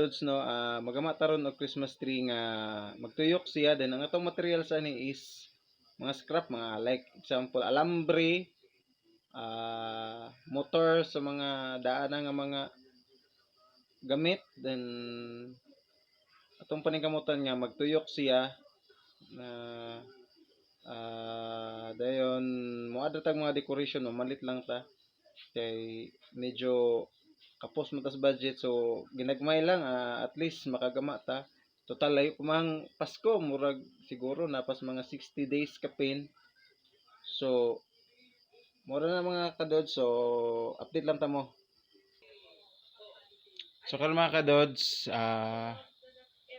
kadods no, magama taron og Christmas tree nga magtuyok siya, then ang atong materials ani is mga scrap, mga like example alambre, motor sa mga daanan nga mga gamit, then atong paningkamutan nga magtuyok siya na dayon mo adto tag mga decoration, mamalit lang ta kay medyo kapos mo tas budget, so ginagmay lang, at least makagama ta. Total layo kumang Pasko, murag siguro napas mga 60 days kapin. So mura na mga kadods, so update lang ta mo. So karon mga kadods,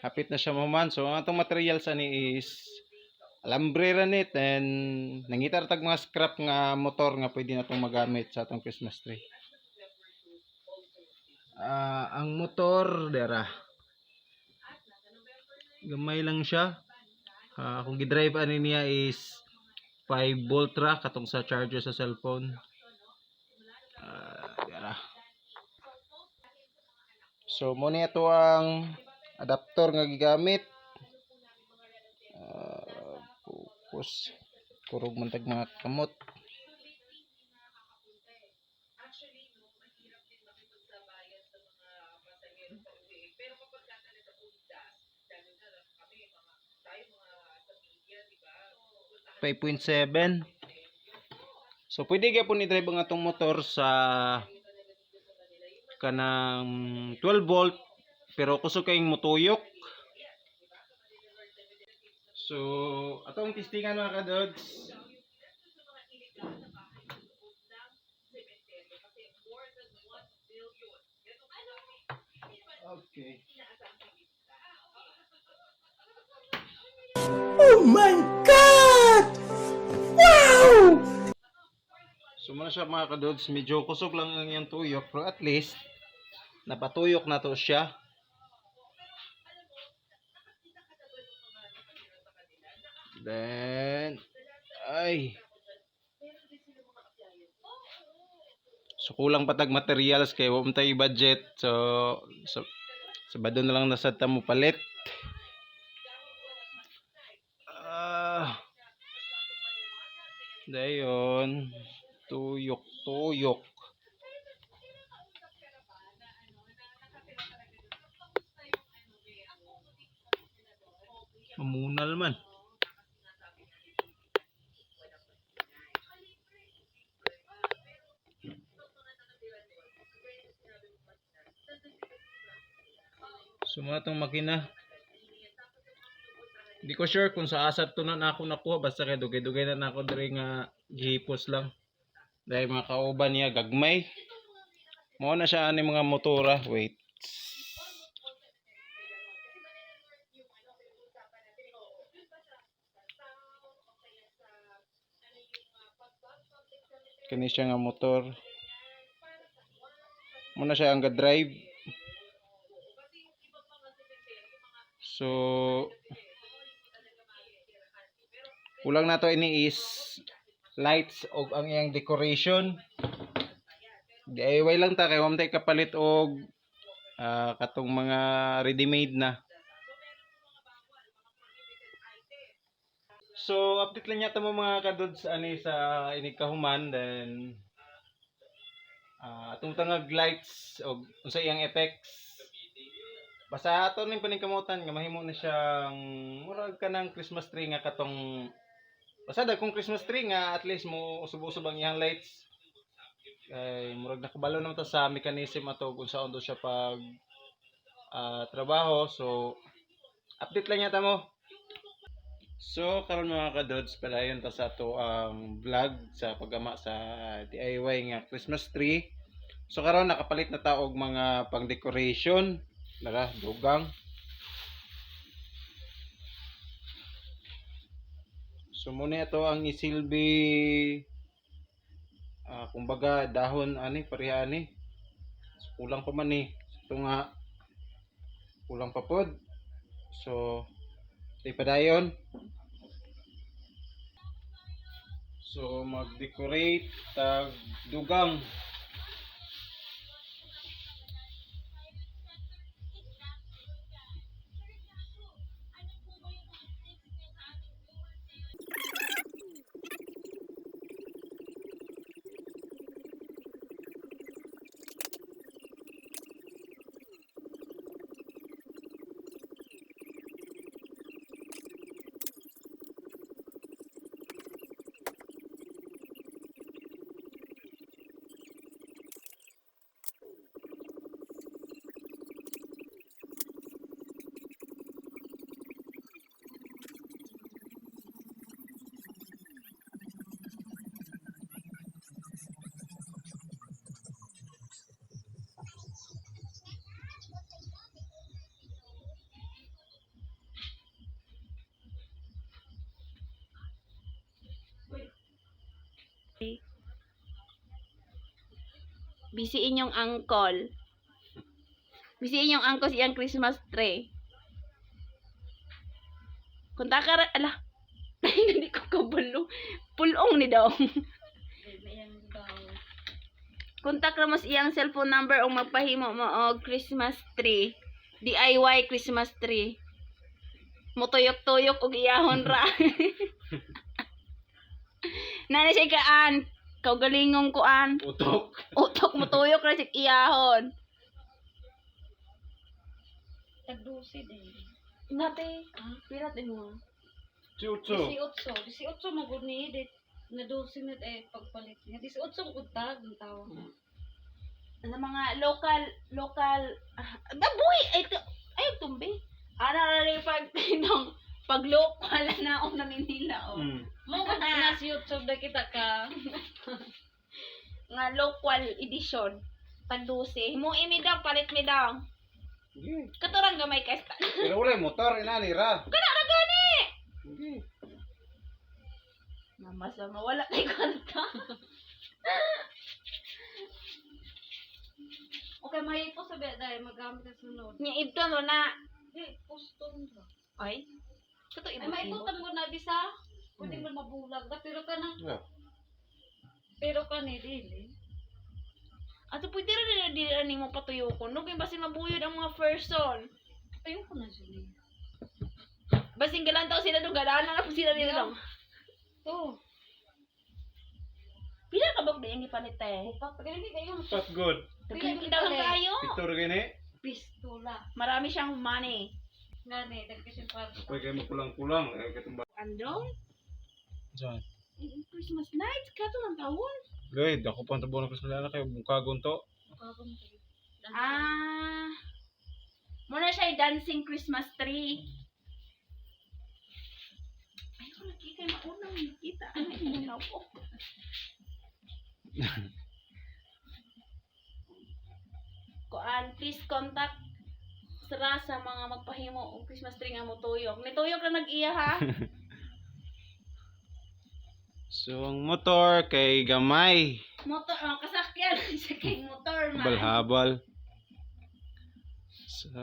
hapit na siya mahuman. So ang atong materials ani is alambre ranit, and nangitar tag mga scrap nga motor nga pwede na itong magamit sa atong Christmas tree. Ang motor dera gamay lang siya. Kung gidrive ani niya is 5 volt ra katong sa charger sa cellphone. Dera. So mo ni ato ang adapter nga gigamit. Focus kurog man tag mga kamot. .7. So pwede gyapon i-drive ang atong motor sa kanang 12 volt pero kusog kayong motuyok. So atong testingan mga kadods. Okay. Oh my God! Wow! So muna siya mga kadods, medyo kusog lang ang iyang tuyok, pero at least napatuyok na to siya. Then so kulang patag materials kay wa man tay budget, so sabado na lang nasad ta mo palit. Dayon tuyok mamunal man. So mga itong makina, hindi ko sure kung sa asat to na ako nakuha, basta kay dugay-dugay na ako diri nga gihipos lang dahil mga kauban niya gagmay. Mao na siya ani mga motora. Wait, kani siya nga motor, muna siya ang ga-drive. So kulang na to ini is lights og ang iyang decoration. DIY lang ta kay wa man tay kapalit og katong mga ready-made na. So update lang yata mo mga kadods ani sa inig kahuman, then atong tangag lights og unsa iyang effects. Basta ato ning paningkamutan nga mahimo na siyang murag kanang Christmas tree nga katong basta dagkong Christmas tree nga at least mo usub-usub ang iyang lights. Kay murag nakabalo naman ta sa mechanism ato kung saan do siya pag trabaho. So update lang yata mo. So karon mga kadods, padayon ta sa ato ang vlog sa paggama sa DIY nga Christmas tree. So karon nakapalit na ta og mga pang decoration, lara dugang. So muna ito ang isilbi kumbaga dahon ani pareha ani. So, kulang pa man ni. Ito nga kulang pa pod. So padayon. So mag-decorate tag dugang. Bisiin yung uncle. Bisiin yung uncle siyang Christmas tree. Kunta ka ra, ala. Hindi ko kabalo. Pulong ni daw. Kontak ra mas iyang cellphone number o magpahimo mo og Christmas tree. DIY Christmas tree. Mutuyok-tuyok og iyahon ra. Nana siya kaan. Kaugalingong kuan. Utok. Utok mutuyok ra siya iyahon. Tagdusi din. Nate, pirat din mo. Chucho. 18 mo gud ni edit. Na 12 na pagpalit niya. 18 gud tag ang tawo. Sa mga local dabuy ay tumbi. Ana ra rin pag local na na Manila oh. Mo gud na sa YouTube na kita ka. Nga local edition. Tag 12. Mo imi daw palit mi daw. Sige. Katurang gamay ka sta. Pero wala yung motor, inani ra. Kana ra gani. Sige. Namasa mawala kay kanta. Okay, may po sabi dahil magamit sa sunod. Nya ibto no na. Di, poston ra. Ay. Kato Ay, ibang may ibot. putang mo na bisa. Pwede mo mabulag na, pero ka na. Yeah. Pero ka ni dili. Ato pwede rin na mo patuyo ko. No, kaya basin mabuyod ang mga person. Ayun ko na siya. Basing galantaw sila doon, galanan na po sila nila lang. To. Pila ka ba yung ipalit tayo? Pagkakali kayo. Not good. Tagkakita lang tayo. Picture gani. Pistola. Marami siyang money. Ngani, nagkasing parto. Pwede kayo makulang-kulang. Eh, katong ba? Andong? Diyan. Christmas night, kato ng taon. Guys, ako pa ang tabo na Christmas na kayo. Bukagon to. Kagong Muna siya yung dancing Christmas tree. Ay, ko nakita yung maunang nakita. Ay, muna po. Kuan, please contact Sara sa mga magpahimo og Christmas tree nga mo tuyok. Ni tuyok na nag-iya ha. So, ang motor kay gamay. Motor, kasakyan sa kay motor man. Habal-habal. Sa